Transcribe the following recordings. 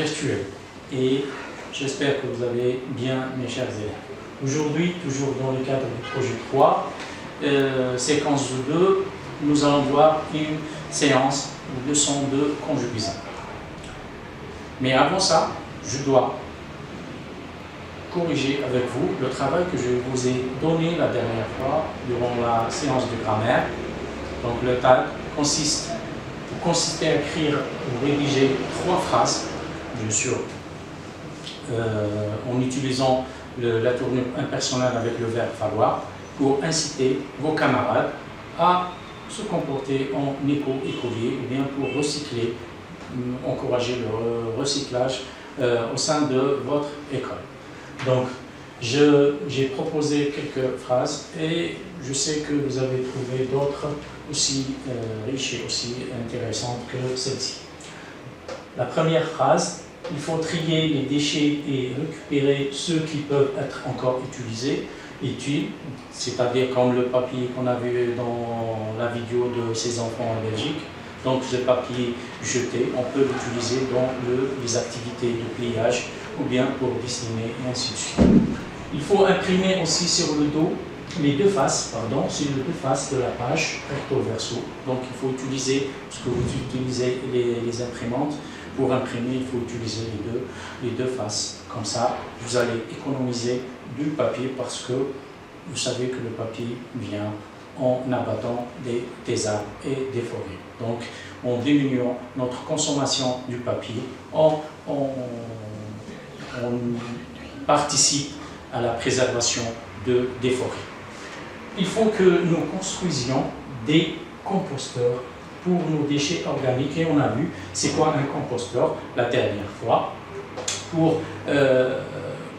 virtuelle. Et j'espère que vous allez bien, mes chers élèves. Aujourd'hui, toujours dans le cadre du projet 3, séquence 2, nous allons voir une séance ou leçon de conjugaison. Mais avant ça, je dois corriger avec vous le travail que je vous ai donné la dernière fois durant la séance de grammaire. Donc le TAG consistait à écrire ou rédiger 3 phrases, bien sûr, en utilisant la tournure impersonnelle avec le verbe falloir pour inciter vos camarades à se comporter en écolier ou bien pour recycler, encourager le recyclage au sein de votre école. Donc, j'ai proposé quelques phrases et je sais que vous avez trouvé d'autres aussi riches et aussi intéressantes que celle-ci. La première phrase, il faut trier les déchets et récupérer ceux qui peuvent être encore utilisés, c'est-à-dire comme le papier qu'on a vu dans la vidéo de ces enfants en Belgique. Donc ce papier jeté, on peut l'utiliser dans les activités de pliage ou bien pour dessiner et ainsi de suite. Il faut imprimer aussi sur le dos les deux faces, sur les deux faces de la page, recto verso. Donc il faut utiliser ce que vous utilisez les imprimantes. Pour imprimer, il faut utiliser les deux faces. Comme ça, vous allez économiser du papier parce que vous savez que le papier vient en abattant des arbres et des forêts. Donc, en diminuant notre consommation du papier, on participe à la préservation des forêts. Il faut que nous construisions des composteurs pour nos déchets organiques. Et on a vu, c'est quoi un composteur la dernière fois. Pour,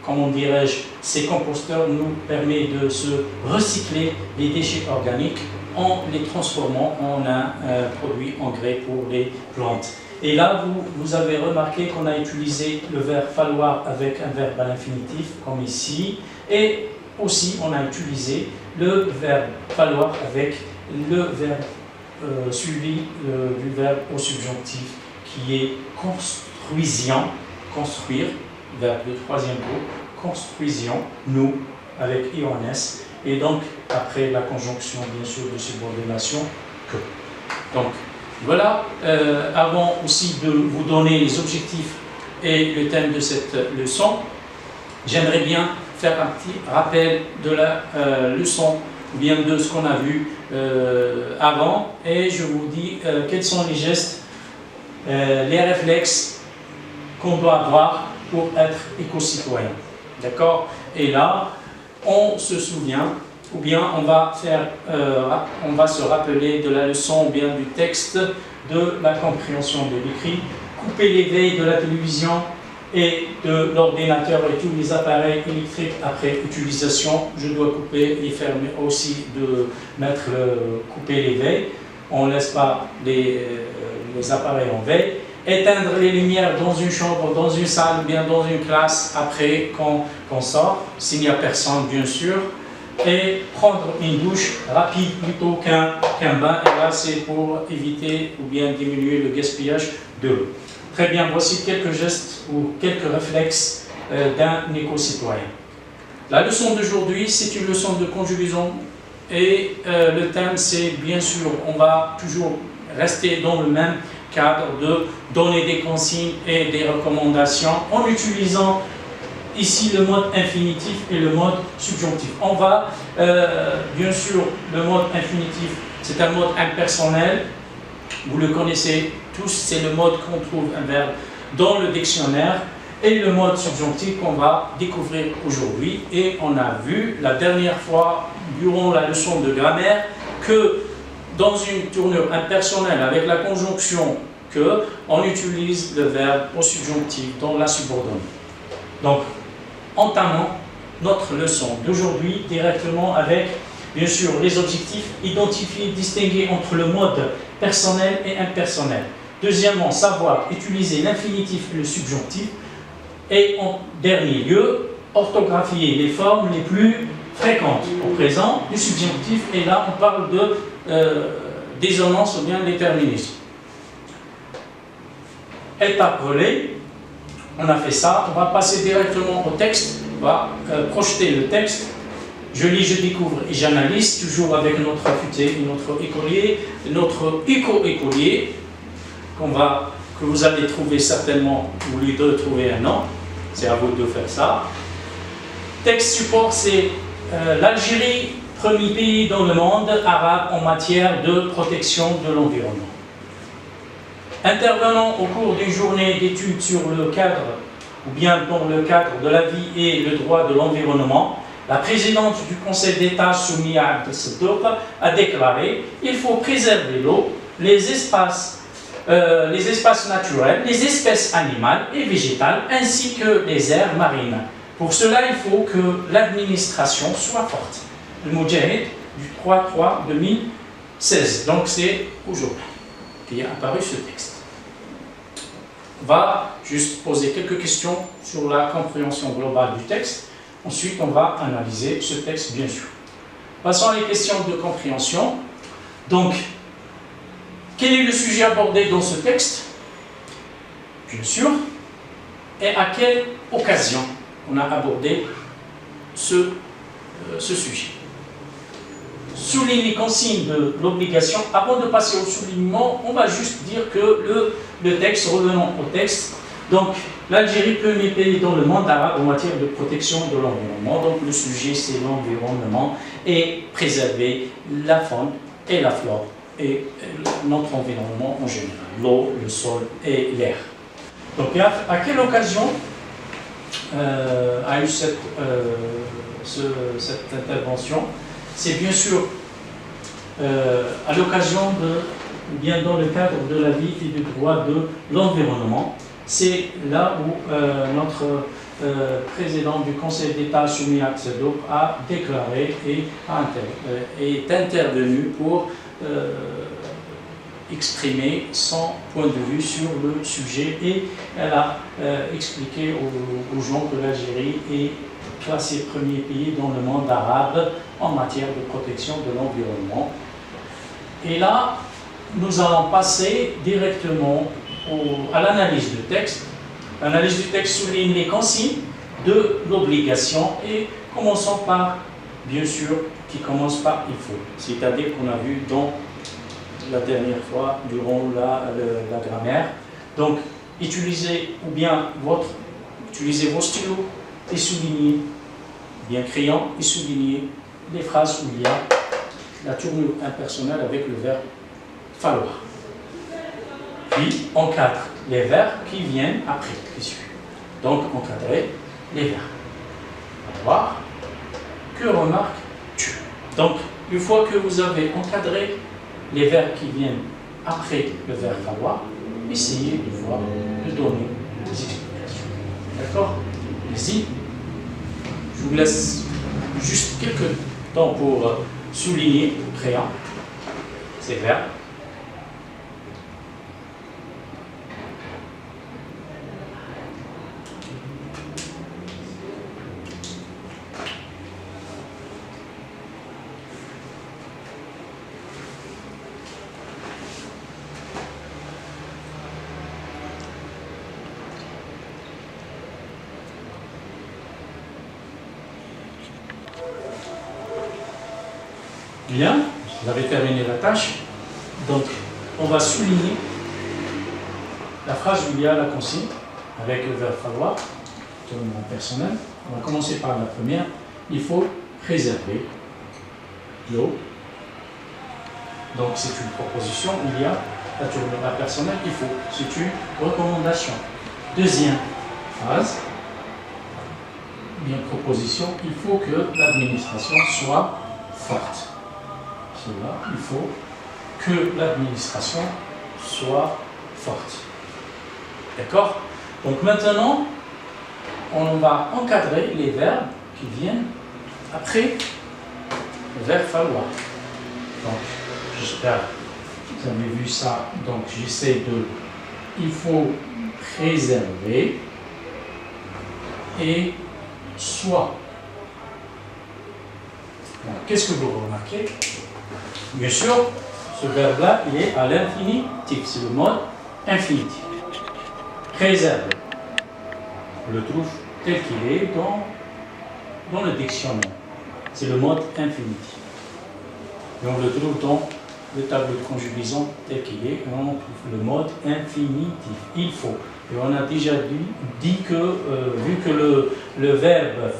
comment dirais-je, ces composteurs nous permettent de se recycler les déchets organiques en les transformant en un produit engrais pour les plantes. Et là, vous avez remarqué qu'on a utilisé le verbe falloir avec un verbe à l'infinitif, comme ici, et aussi on a utilisé le verbe falloir avec le verbe suivi du verbe au subjonctif qui est construisions, construire, verbe de troisième groupe, construisions, nous, avec IONS, et donc après la conjonction bien sûr de subordination, que. Donc voilà, avant aussi de vous donner les objectifs et le thème de cette leçon, j'aimerais bien faire un petit rappel de la leçon, ou bien de ce qu'on a vu avant, et je vous dis quels sont les gestes, les réflexes qu'on doit avoir pour être éco-citoyen. D'accord? Et là, on se souvient, ou bien on va se rappeler de la leçon, ou bien du texte, de la compréhension de l'écrit, couper les veilles de la télévision et de l'ordinateur et tous les appareils électriques après utilisation. Je dois couper et fermer aussi, de couper les veilles. On ne laisse pas les appareils en veille. Éteindre les lumières dans une chambre, dans une salle ou bien dans une classe après qu'on sort, s'il n'y a personne bien sûr. Et prendre une douche rapide plutôt qu'un bain. Et là, c'est pour éviter ou bien diminuer le gaspillage de l'eau. Très bien, voici quelques gestes ou quelques réflexes d'un éco-citoyen. La leçon d'aujourd'hui, c'est une leçon de conjugaison et le thème, c'est bien sûr, on va toujours rester dans le même cadre de donner des consignes et des recommandations en utilisant ici le mode infinitif et le mode subjonctif. On va, bien sûr, le mode infinitif, c'est un mode impersonnel, vous le connaissez tous, c'est le mode qu'on trouve un verbe dans le dictionnaire, et le mode subjonctif qu'on va découvrir aujourd'hui. Et on a vu la dernière fois, durant la leçon de grammaire, que dans une tournure impersonnelle avec la conjonction que, on utilise le verbe au subjonctif dans la subordonnée. Donc, entamons notre leçon d'aujourd'hui directement avec, bien sûr, les objectifs, identifier, distinguer entre le mode personnel et impersonnel. Deuxièmement, savoir utiliser l'infinitif et le subjonctif. Et en dernier lieu, orthographier les formes les plus fréquentes au présent du subjonctif. Et là, on parle de désonance ou bien déterminisme. Étape relais, on a fait ça. On va passer directement au texte. On va projeter le texte. Je lis, je découvre et j'analyse, toujours avec notre affûté, notre écolier, notre éco-écolier, que vous allez trouver certainement, vous lui devez trouver un nom. C'est à vous de faire ça. Texte support, c'est l'Algérie, premier pays dans le monde arabe en matière de protection de l'environnement. Intervenant au cours d'une journée d'études sur le cadre, ou bien dans le cadre de la vie et le droit de l'environnement, la présidente du Conseil d'État, Soumia Abdel Seddouk, a déclaré qu'il faut préserver l'eau, les espaces naturels, les espèces animales et végétales, ainsi que les aires marines. Pour cela, il faut que l'administration soit forte. Le Moudjahid du 3/3/2016. Donc c'est aujourd'hui qui est apparu ce texte. On va juste poser quelques questions sur la compréhension globale du texte. Ensuite, on va analyser ce texte, bien sûr. Passons à les questions de compréhension. Donc, quel est le sujet abordé dans ce texte? Bien sûr. Et à quelle occasion on a abordé ce sujet? Souligne les consignes de l'obligation. Avant de passer au soulignement, on va juste dire que le texte, revenons au texte. Donc, l'Algérie, premier pays dans le monde arabe en matière de protection de l'environnement. Donc, le sujet, c'est l'environnement et préserver la faune et la flore et notre environnement en général, l'eau, le sol et l'air. Donc, à quelle occasion a eu cette intervention? C'est bien sûr à l'occasion ou bien dans le cadre de la vie et du droit de l'environnement. C'est là où notre président du Conseil d'État, Soumia Abdel Seddouk, a déclaré et est intervenu pour exprimer son point de vue sur le sujet, et elle a expliqué aux gens que l'Algérie est classé premier pays dans le monde arabe en matière de protection de l'environnement. Et là, nous allons passer directement à l'analyse du texte. L'analyse du texte souligne les consignes de l'obligation et commençons par, bien sûr, qui commence par il faut. C'est-à-dire qu'on a vu dans la dernière fois, durant la grammaire. Donc, utilisez vos stylos et soulignez, bien crayon, et soulignez les phrases où il y a la tournure impersonnelle avec le verbe falloir. Puis, encadre les verbes qui viennent après, qui suivent. Donc, encadrer les verbes. Falloir. Que remarques-tu? Donc, une fois que vous avez encadré les verbes qui viennent après le verbe falloir, essayez de donner des explications. D'accord? Allez-y. Je vous laisse juste quelques temps pour souligner, créant ces verbes. Bien, vous avez terminé la tâche. Donc, on va souligner la phrase où il y a la consigne avec le verbe falloir, tournure personnel. On va commencer par la première. Il faut préserver l'eau. Donc, c'est une proposition où il y a la tournure personnelle. Il faut. C'est une recommandation. Deuxième phrase. Bien, proposition. Il faut que l'administration soit forte. Là, il faut que l'administration soit forte. D'accord? Donc maintenant, on va encadrer les verbes qui viennent après le verbe falloir. Donc, j'espère que vous avez vu ça. Donc, j'essaie de... Il faut préserver et soit. Qu'est-ce que vous remarquez? Bien sûr, ce verbe-là, il est à l'infinitif, c'est le mode infinitif. Préserver. On le trouve tel qu'il est dans le dictionnaire. C'est le mode infinitif. Et on le trouve dans le tableau de conjugaison tel qu'il est. Et on trouve le mode infinitif. Il faut. Et on a déjà dit que, vu que le verbe,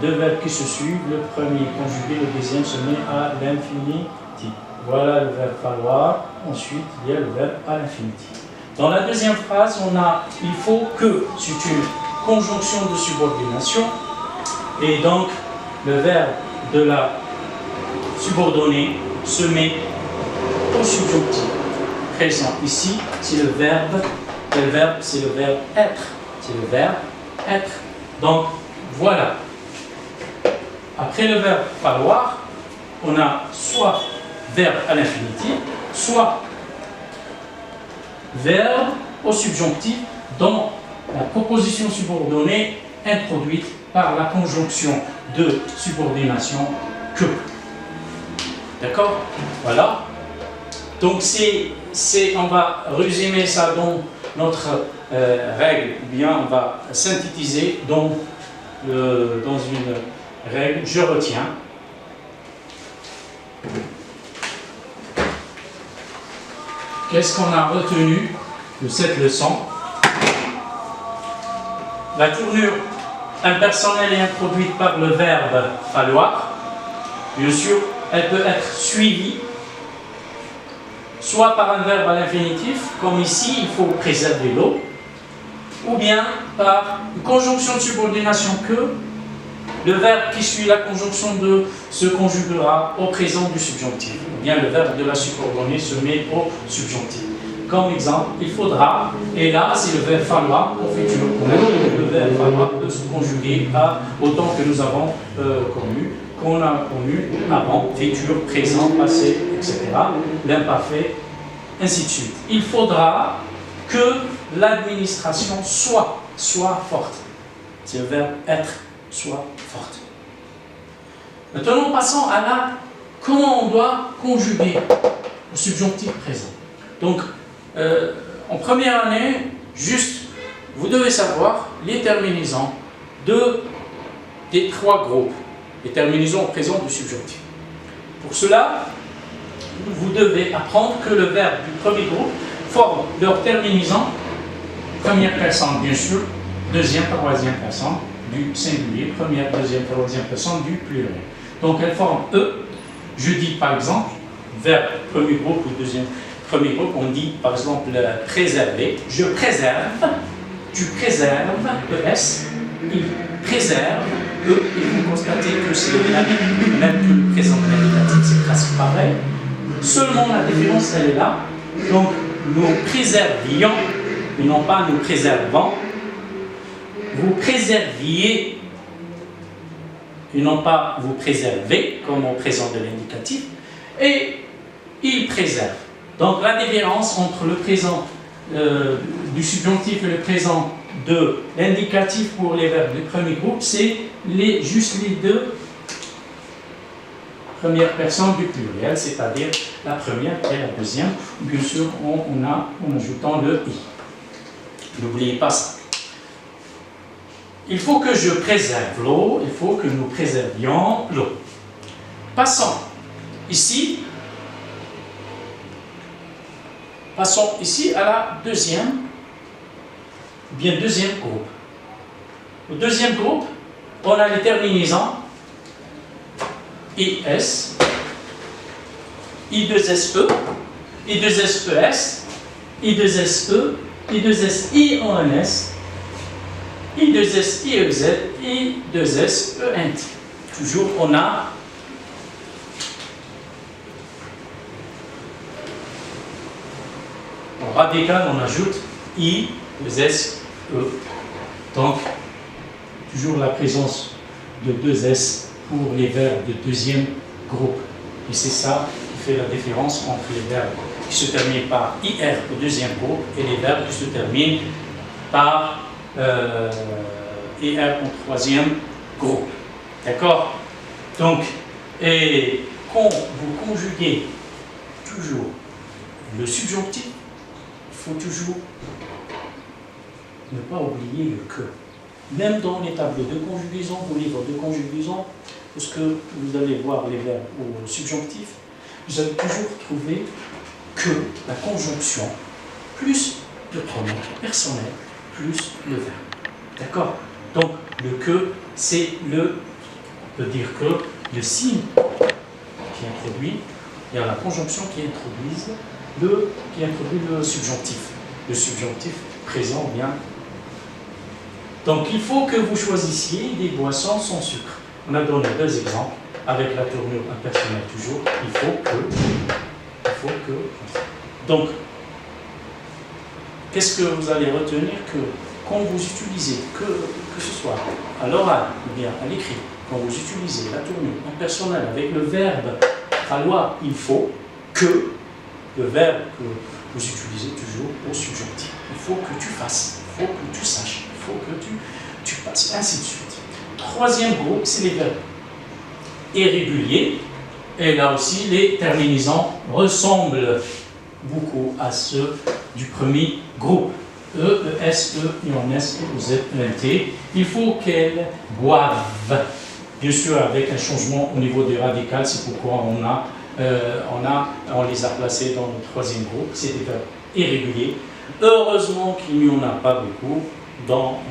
deux verbes qui se suivent, le premier conjugué, le deuxième se met à l'infinitif. Voilà le verbe falloir. Ensuite, il y a le verbe à l'infinitif. Dans la deuxième phrase, on a il faut que, c'est une conjonction de subordination. Et donc, le verbe de la subordonnée se met au subjonctif présent. Ici, c'est le verbe. Quel verbe? C'est le verbe être. C'est le verbe être. Donc, voilà. Après le verbe falloir, on a soit verbe à l'infinitif, soit verbe au subjonctif dans la proposition subordonnée introduite par la conjonction de subordination que. D'accord? Voilà. Donc, on va résumer ça dans notre règle, ou bien on va synthétiser dans une règle. Je retiens. Qu'est-ce qu'on a retenu de cette leçon? La tournure impersonnelle est introduite par le verbe falloir. Bien sûr, elle peut être suivie soit par un verbe à l'infinitif, comme ici, il faut préserver l'eau, ou bien par une conjonction de subordination que le verbe qui suit la conjonction de se conjuguera au présent du subjonctif, ou bien le verbe de la subordonnée se met au subjonctif. Comme exemple, il faudra, et là c'est le verbe falloir au futur. Le verbe falloir peut se conjuguer à autant que nous avons qu'on a connu avant, futur, présent, passé, etc. L'imparfait, ainsi de suite. Il faudra que l'administration soit forte. C'est le verbe être, soit forte. Maintenant, passons à comment on doit conjuguer le subjonctif présent. Donc, en première année, juste, vous devez savoir les terminaisons des trois groupes. Les terminaisons au présent du subjonctif. Pour cela, vous devez apprendre que le verbe du premier groupe forme leur terminaison, première personne bien sûr, deuxième, troisième personne du singulier, première, deuxième, troisième personne du pluriel. Donc elles forment eux. Je dis par exemple, verbe premier groupe ou deuxième, premier groupe, on dit par exemple préserver. Je préserve, tu préserves, ES, il préserve. Et vous constatez que c'est même que le présent de l'indicatif, c'est presque pareil. Seulement la différence, elle est là. Donc, nous préservions, et non pas nous préservons. Vous préserviez, et non pas vous préservez, comme au présent de l'indicatif. Et il préserve. Donc, la différence entre le présent du subjonctif et le présent de l'indicatif pour les verbes du premier groupe, c'est juste les deux premières personnes du pluriel, c'est-à-dire la première et la deuxième, bien sûr en ajoutant le i. N'oubliez pas ça. Il faut que je préserve l'eau, il faut que nous préservions l'eau. Passons ici à la deuxième groupe. Au deuxième groupe, on a les terminaisons IS, I2SE, I2SES, I2SE, I2SIONS, I2SIEZ, I2SENT. Toujours, on a en radical, on ajoute I2SE. Donc, toujours la présence de deux S pour les verbes de deuxième groupe. Et c'est ça qui fait la différence entre les verbes qui se terminent par IR au deuxième groupe et les verbes qui se terminent par IR au troisième groupe. D'accord? Donc, et quand vous conjuguez toujours le subjonctif, il faut toujours ne pas oublier le que. même dans les tableaux de conjugaison, au livre de conjugaison, lorsque vous allez voir les verbes au subjonctif, vous allez toujours trouver que la conjonction plus le pronom personnel plus le verbe. D'accord? Donc, le que, c'est on peut dire que le signe qui introduit, il y a la conjonction qui introduit le subjonctif. Le subjonctif présent bien. Donc, il faut que vous choisissiez des boissons sans sucre. On a donné 2 exemples avec la tournure impersonnelle toujours. Il faut que. Donc, qu'est-ce que vous allez retenir? Que quand vous utilisez, que ce soit à l'oral ou bien à l'écrit, quand vous utilisez la tournure impersonnelle avec le verbe falloir, il faut que, le verbe que vous utilisez toujours au subjonctif. Il faut que tu fasses, il faut que tu saches, il faut que tu passes, ainsi de suite. Troisième groupe, c'est les verbes irréguliers. Et là aussi, les terminaisons ressemblent beaucoup à ceux du premier groupe. E, ES, E, IONS, EZ, ENT. Il faut qu'elles boivent. Bien sûr, avec un changement au niveau des radicales, c'est pourquoi on les a placés dans le troisième groupe. C'est des verbes irréguliers. Heureusement qu'il n'y en a pas beaucoup dans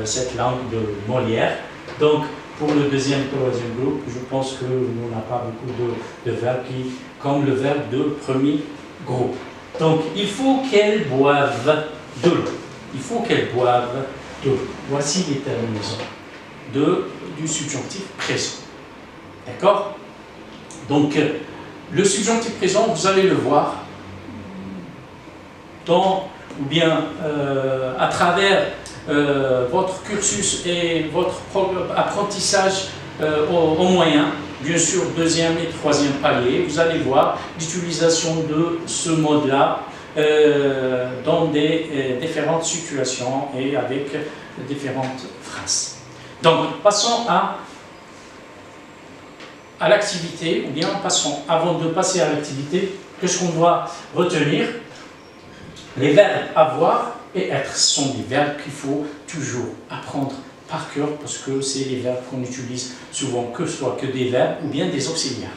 cette langue de Molière. Donc, pour le deuxième et troisième groupe, je pense qu'il n'y en a pas beaucoup de verbes comme le verbe de premier groupe. Donc, il faut qu'elles boivent de l'eau. Il faut qu'elles boivent de l'eau. Voici les terminaisons du subjonctif présent. D'accord? Donc, le subjonctif présent, vous allez le voir à travers votre cursus et votre apprentissage au moyen, bien sûr, deuxième et troisième palier, vous allez voir l'utilisation de ce mode-là dans des différentes situations et avec différentes phrases. Donc, passons à l'activité, ou bien avant de passer à l'activité, qu'est-ce qu'on doit retenir? Les verbes avoir et être sont des verbes qu'il faut toujours apprendre par cœur parce que c'est les verbes qu'on utilise souvent, que ce soit que des verbes ou bien des auxiliaires.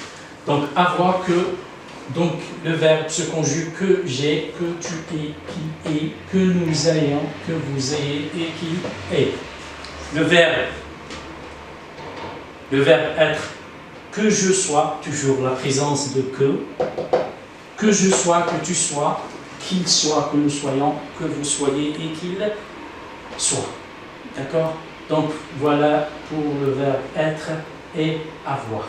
Donc, avoir donc le verbe se conjugue que j'ai, que tu es, qui est, que nous ayons, que vous ayez et qui est. Le verbe être, que je sois, toujours la présence de que je sois, que tu sois, qu'il soit, que nous soyons, que vous soyez et qu'il soit. D'accord? Donc voilà pour le verbe être et avoir.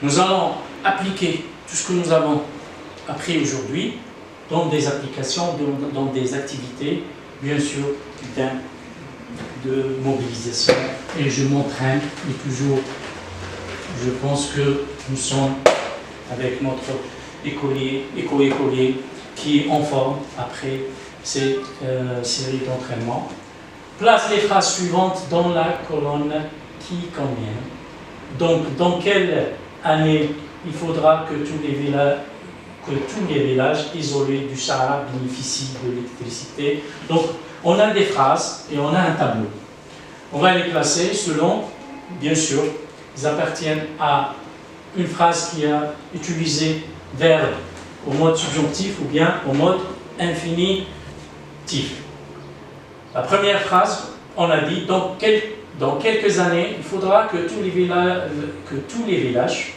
Nous allons appliquer tout ce que nous avons appris aujourd'hui dans des applications, dans des activités, bien sûr, de mobilisation. Et je m'entraîne, et toujours, je pense que nous sommes avec notre écolier qui est en forme après ces séries d'entraînement. Place les phrases suivantes dans la colonne qui convient. Donc, dans quelle année il faudra que tous les villages isolés du Sahara bénéficient de l'électricité? Donc, on a des phrases et on a un tableau. On va les classer selon, bien sûr, ils appartiennent à une phrase qui a utilisé verbe au mode subjonctif ou bien au mode infinitif. La première phrase, on a dit, dans quelques années, il faudra que tous les villages,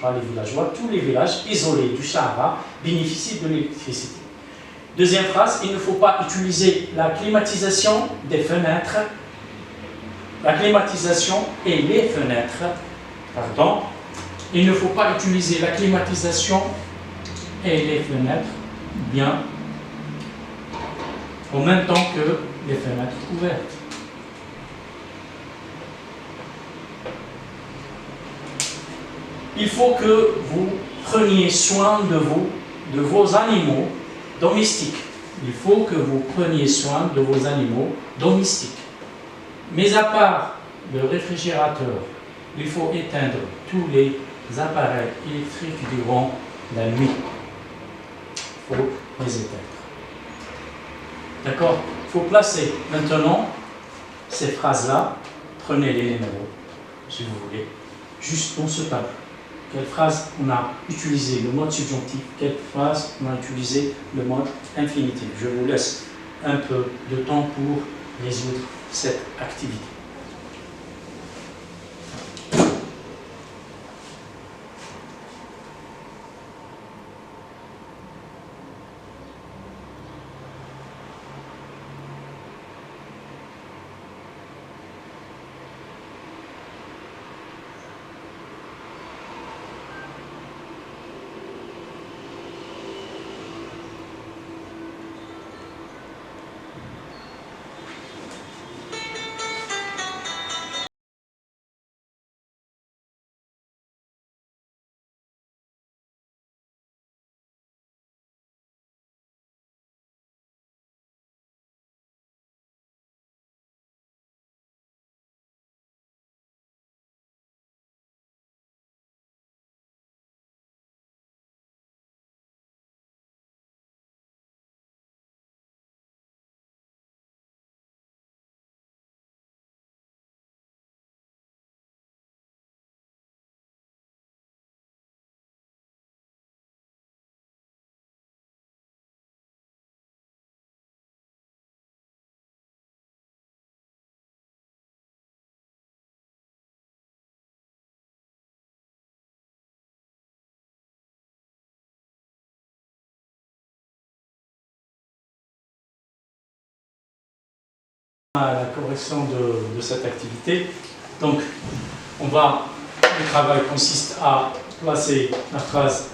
pas les villageois, tous les villages isolés du Sahara bénéficient de l'électricité. Deuxième phrase, il ne faut pas utiliser la climatisation des fenêtres, la climatisation et les fenêtres, pardon. Il ne faut pas utiliser la climatisation et les fenêtres bien en même temps que les fenêtres ouvertes. Il faut que vous preniez soin de vos animaux domestiques. Il faut que vous preniez soin de vos animaux domestiques. Mais à part le réfrigérateur, il faut éteindre tous les appareils électriques durant la nuit. Il faut les éteindre. D'accord? il faut placer maintenant ces phrases-là, prenez les numéros, si vous voulez, juste dans ce tableau. Quelle phrase on a utilisé le mode subjonctif, quelle phrase on a utilisé le mode infinitif. Je vous laisse un peu de temps pour résoudre cette activité. À la correction de cette activité. Donc, le travail consiste à placer la phrase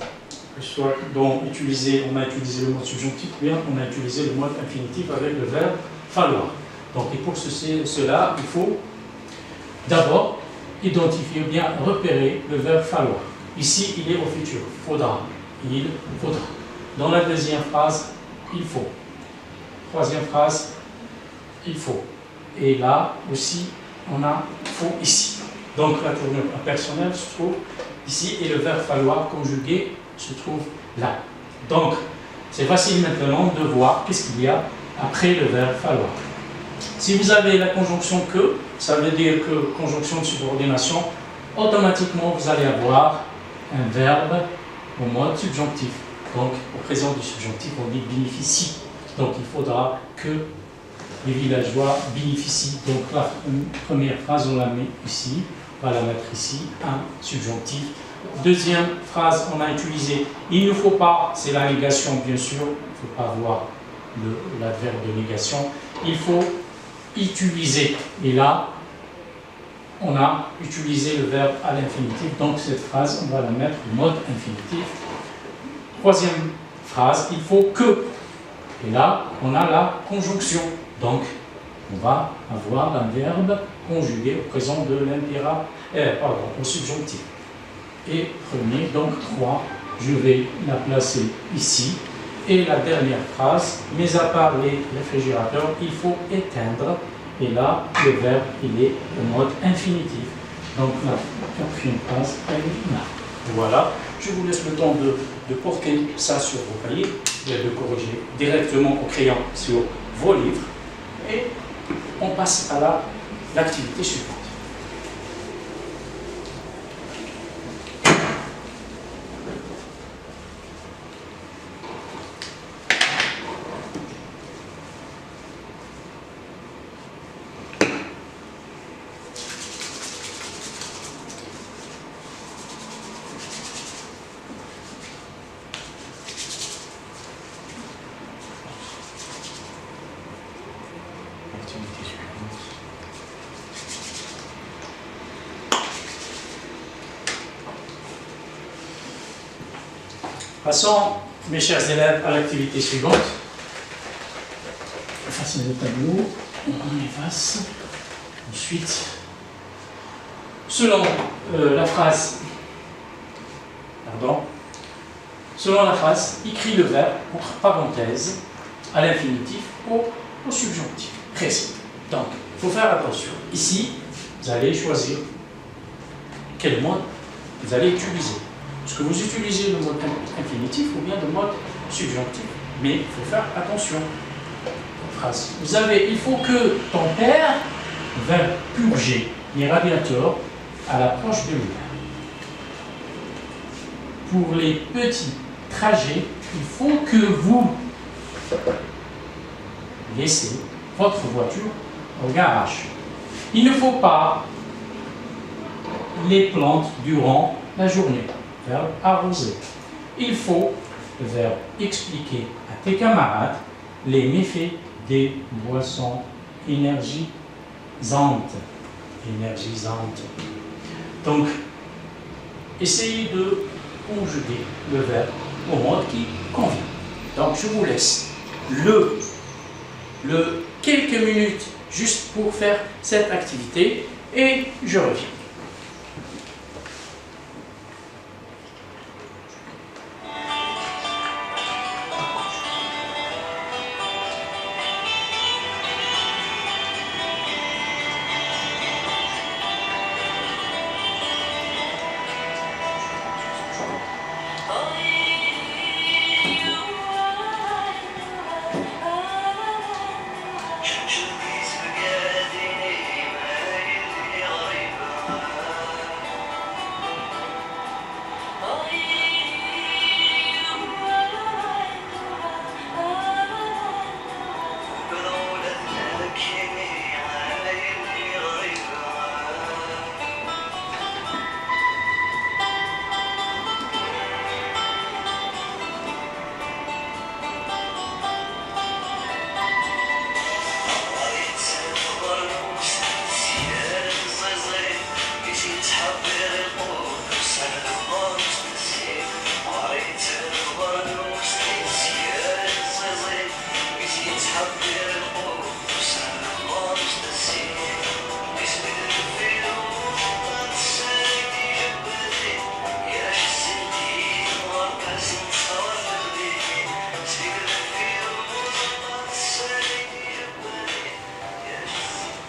soit dont on a utilisé le mode subjonctif, ou bien on a utilisé le mode infinitif avec le verbe falloir. Donc, et pour cela, il faut d'abord identifier ou bien repérer le verbe falloir. Ici, il est au futur, faudra, il faudra. Dans la deuxième phrase, il faut. Troisième phrase, il faut. Et là aussi, on a faut ici. Donc la tournure impersonnelle se trouve ici et le verbe falloir conjugué se trouve là. Donc c'est facile maintenant de voir qu'est-ce qu'il y a après le verbe falloir. Si vous avez la conjonction que, ça veut dire que conjonction de subordination, automatiquement vous allez avoir un verbe au mode subjonctif. Donc au présent du subjonctif, on dit bénéficie. Donc il faudra que les villageois bénéficient. Donc la première phrase, on la met ici, on va la mettre ici, un subjonctif. Deuxième phrase, on a utilisé il ne faut pas, c'est la négation bien sûr, il ne faut pas avoir l'adverbe de négation, il faut utiliser. Et là, on a utilisé le verbe à l'infinitif, donc cette phrase, on va la mettre en mode infinitif. Troisième phrase, il faut que. Et là, on a la conjonction. Donc, on va avoir un verbe conjugué au présent de au subjonctif. Et premier, donc 3, je vais la placer ici. Et la dernière phrase, mis à part les réfrigérateurs, il faut éteindre. Et là, le verbe, il est au mode infinitif. Donc, la quatrième phrase, elle est là. Voilà, je vous laisse le temps de porter ça sur vos cahiers, de corriger directement au crayon sur vos livres. Et on passe à l'activité suivante. Passons, mes chers élèves, à l'activité suivante. Effacez le tableau, on efface. Ensuite, selon la phrase, écris le verbe entre parenthèses à l'infinitif au subjonctif précis. Donc, il faut faire attention. Ici, vous allez choisir quel mode vous allez utiliser. Est-ce que vous utilisez le mode infinitif ou bien le mode subjonctif? Mais il faut faire attention. phrase. Vous avez, il faut que ton père vienne purger les radiateurs à l'approche de l'hiver. Pour les petits trajets, il faut que vous laissez votre voiture au garage. Il ne faut pas les plantes durant la journée. Verbe arroser. Il faut, le verbe expliquer à tes camarades les méfaits des boissons énergisantes. Donc, essayez de conjuguer le verbe au mode qui convient. Donc, je vous laisse quelques minutes juste pour faire cette activité et je reviens.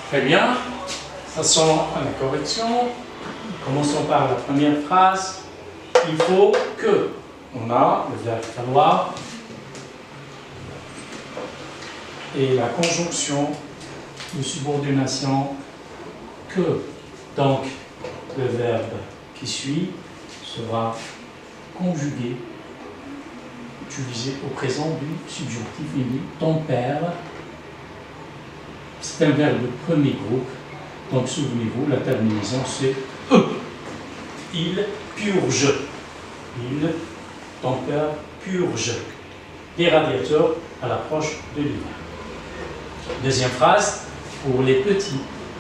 Très bien, passons à la correction. Commençons par la première phrase. Il faut que, on a le verbe falloir et la conjonction de subordination que. Donc, le verbe qui suit sera conjugué, utilisé au présent du subjonctif fini. Ton père. C'est un verbe de premier groupe, donc souvenez-vous, la terminaison c'est E. Il purge. Ton père purge les radiateurs à l'approche de l'hiver. Deuxième phrase, pour les petits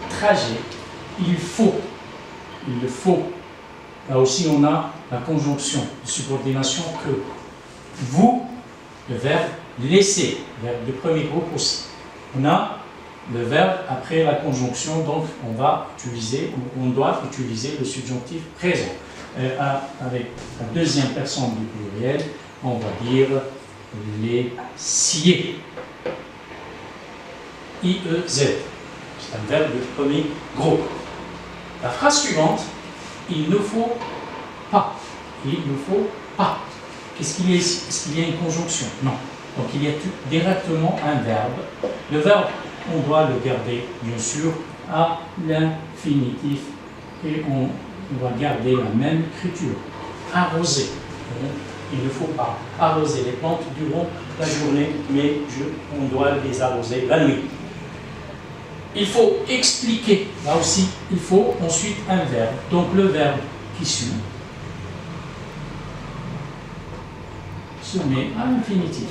trajets, il faut. Là aussi on a la conjonction de subordination que. Vous, le verbe laisser, verbe de premier groupe aussi. On a le verbe après la conjonction, donc on doit utiliser le subjonctif présent. Avec la deuxième personne du pluriel, on va dire les scier. IEZ. C'est un verbe de premier groupe. La phrase suivante, il ne faut pas. Il ne faut pas. Qu'est-ce qu'il y a ici? Est-ce qu'il y a une conjonction? Non. Donc il y a directement un verbe. Le verbe, on doit le garder, bien sûr, à l'infinitif et on va garder la même écriture. Arroser. Il ne faut pas arroser les plantes durant la journée, mais on doit les arroser la nuit. Il faut expliquer. Là aussi, il faut ensuite un verbe. Donc le verbe qui suit se met à l'infinitif.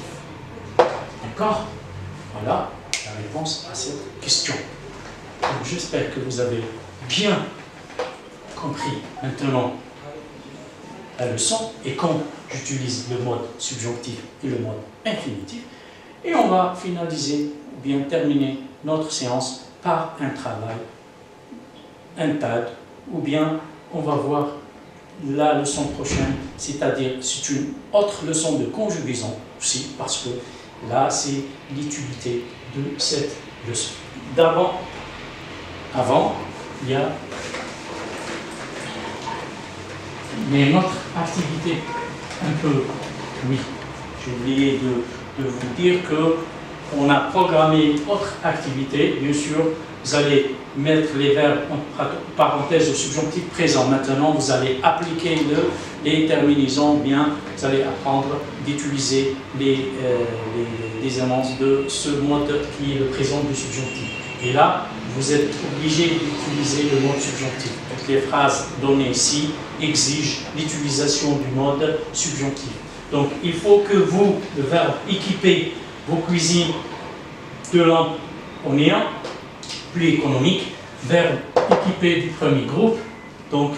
D'accord? Voilà la réponse à cette question. J'espère que vous avez bien compris maintenant la leçon et quand j'utilise le mode subjonctif et le mode infinitif. Et on va finaliser ou bien terminer notre séance par un travail, un TAD, ou bien on va voir la leçon prochaine, c'est-à-dire c'est une autre leçon de conjugaison aussi, parce que là c'est l'utilité de cette leçon. Avant, il y a notre activité un peu, oui, j'ai oublié de vous dire que on a programmé autre activité. Bien sûr, vous allez mettre les verbes entre parenthèses au subjonctif présent. Maintenant, vous allez appliquer les terminaisons, bien, vous allez apprendre d'utiliser les annonces de ce mode qui est le présent du subjonctif. Et là, vous êtes obligé d'utiliser le mode subjonctif. Donc, les phrases données ici exigent l'utilisation du mode subjonctif. Donc, il faut que vous, le verbe équiper vos cuisines de lampes au néon, plus économique, verbe équipé du premier groupe. Donc,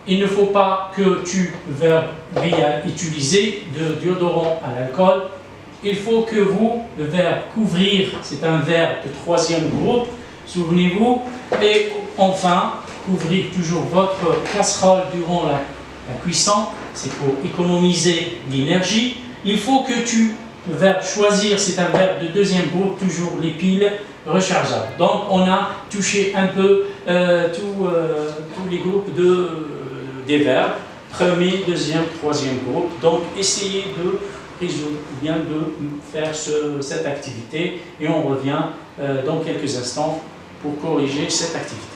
il ne faut pas que tu, verbe réel utilisé, de déodorant à l'alcool. Il faut que vous, le verbe couvrir, c'est un verbe de troisième groupe, souvenez-vous. Et enfin, couvrir toujours votre casserole durant la cuisson, c'est pour économiser l'énergie. Il faut que tu, le verbe choisir, c'est un verbe de deuxième groupe, toujours les piles rechargeables. Donc on a touché un peu tous les groupes des verbes, premier, deuxième, troisième groupe. Donc essayez de résoudre, bien de faire cette activité et on revient dans quelques instants pour corriger cette activité.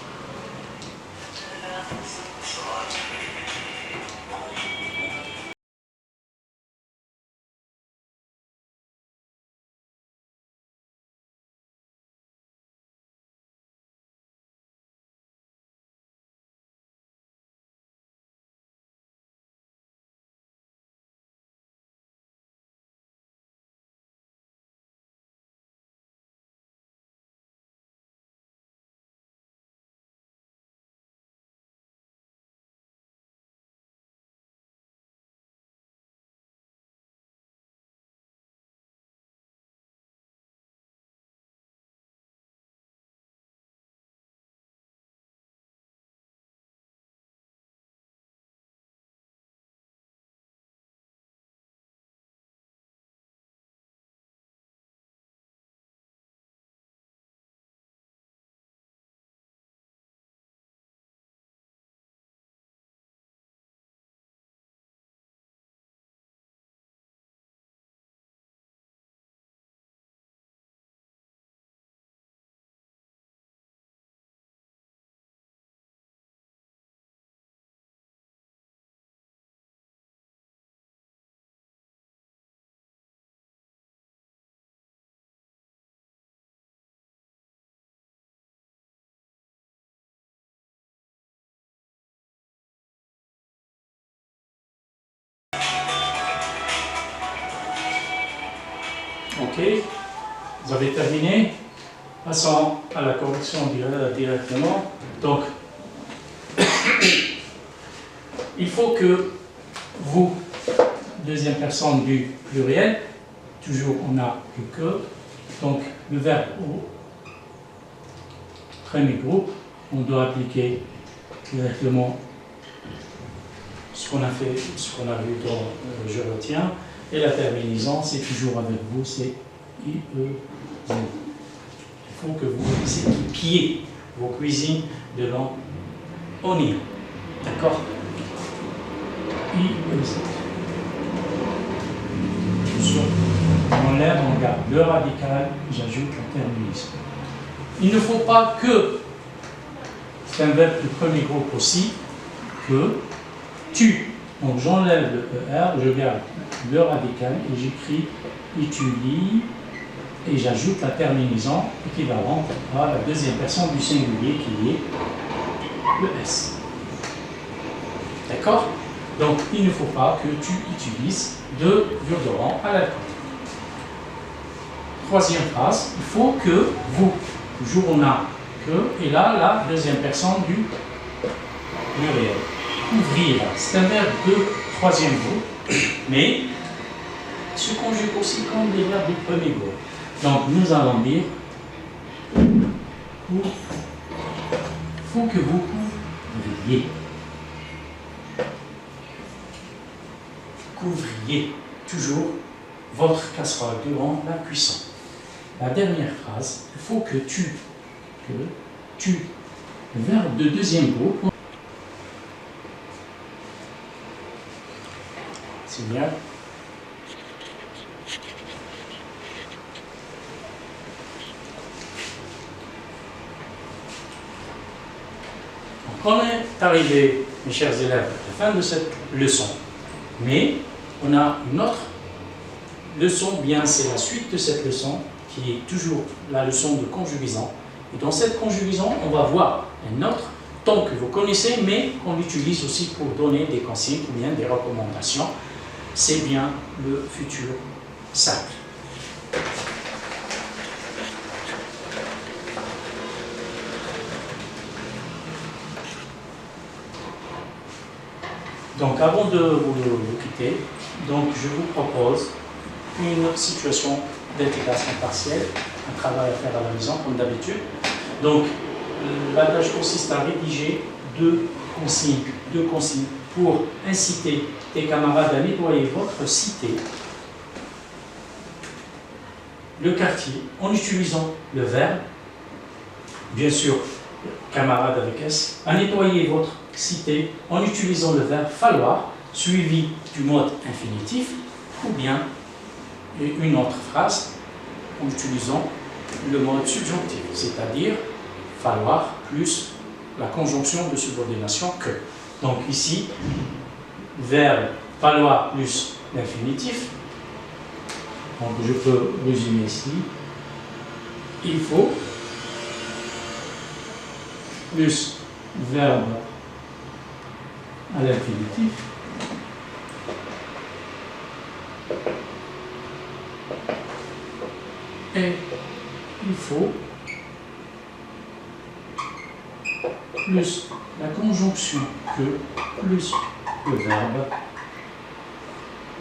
Ok, vous avez terminé. Passons à la correction directement. Donc, il faut que vous, deuxième personne du pluriel, toujours on a le que, donc le verbe au premier groupe, on doit appliquer directement ce qu'on a fait, ce qu'on a vu dans je retiens. Et la terminaison, c'est toujours avec vous, c'est IE. Il faut que vous équipiez vos cuisines de langue oignon. D'accord? IEZ. On enlève, on garde le radical, j'ajoute la terminaison. Il ne faut pas que, c'est un verbe de premier groupe aussi, que tu. Donc j'enlève le ER, je garde le radical et j'écris utilise et j'ajoute la terminaison équivalente à la deuxième personne du singulier qui est le S. D'accord? Donc il ne faut pas que tu utilises de déodorant à l'alcool. Troisième phrase, il faut que vous, toujours on a que, et là la deuxième personne du pluriel. Couvrir, c'est un verbe de troisième groupe, mais se conjugue aussi comme des verbes du premier groupe. Donc nous allons dire il faut que vous couvriez. Couvriez toujours votre casserole durant la cuisson. La dernière phrase, il faut que tu, le verbe de deuxième groupe. C'est bien. On est arrivé, mes chers élèves, à la fin de cette leçon. Mais on a une autre leçon, bien c'est la suite de cette leçon, qui est toujours la leçon de conjugaison. Et dans cette conjugaison, on va voir un autre ton que vous connaissez, mais qu'on utilise aussi pour donner des consignes ou bien des recommandations. C'est bien le futur simple. Donc avant de vous quitter, donc, je vous propose une situation d'intégration partielle, un travail à faire à la maison comme d'habitude. Donc la tâche consiste à rédiger deux consignes pour inciter tes camarades à nettoyer votre cité, le quartier, en utilisant le verbe, bien sûr, camarade avec S, à nettoyer votre cité en utilisant le verbe falloir, suivi du mode infinitif, ou bien une autre phrase en utilisant le mode subjonctif, c'est-à-dire falloir plus la conjonction de subordination que. Donc ici, verbe falloir plus l'infinitif. Donc je peux résumer ici. Il faut plus verbe à l'infinitif. Et il faut plus la conjonction que plus le verbe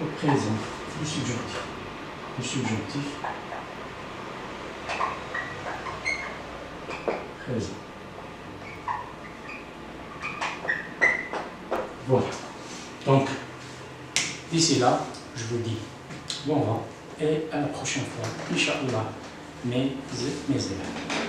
au présent du subjonctif. Le subjonctif présent. Voilà. Donc, d'ici là, je vous dis bon vent et à la prochaine fois, Inch'Allah, mes élèves.